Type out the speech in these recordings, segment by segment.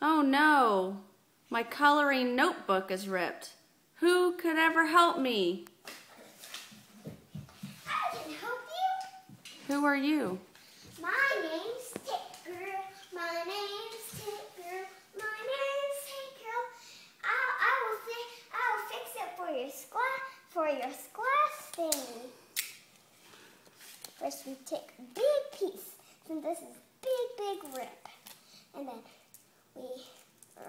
Oh no, my coloring notebook is ripped. Who could ever help me? I can help you. Who are you? My name's Tape Girl. My name's Tape Girl. My name's Tape Girl. I will fix it for your glass thingy. First we take a big piece, and this is big rip, and then we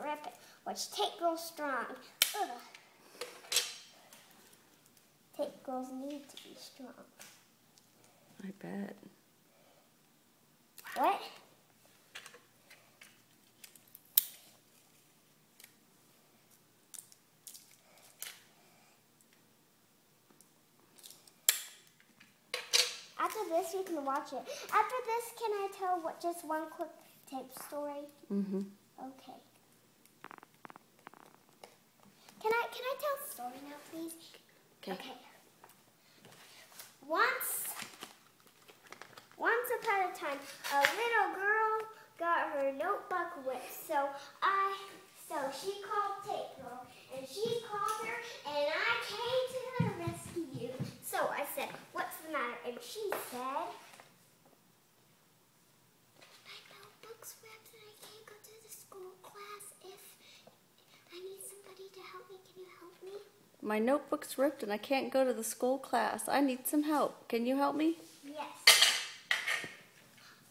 rip it. Watch Tape Girl strong. Ugh. Tape girls need to be strong. I bet. What? After this, you can watch it. After this, can I tell just one quick tape story? Mm-hmm. Okay. Can I tell the story now, please? Okay. Once upon a time, a little girl got her notebook whipped. So she called Tape Girl, and she called her, and I came to the rescue. So I said, "What's the matter?" And she said, "My notebook's ripped, and I can't go to the school class. If I need somebody to help me, can you help me?" My notebook's ripped and I can't go to the school class. I need some help. Can you help me? Yes.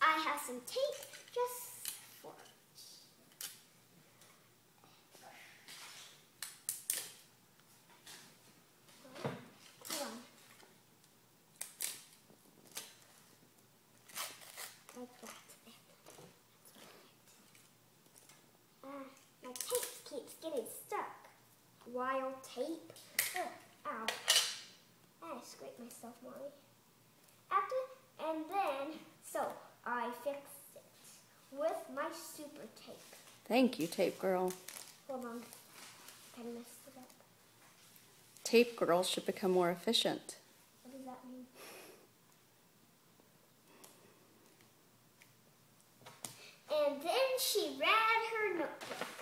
I have some tape just for it. Hold on. Like that. My tape keeps getting stuck. Wild tape. Ugh, ow. I scraped myself, Molly. So I fixed it with my super tape. Thank you, Tape Girl. Hold on. I messed it up. Tape girls should become more efficient. What does that mean? And then she read her notebook.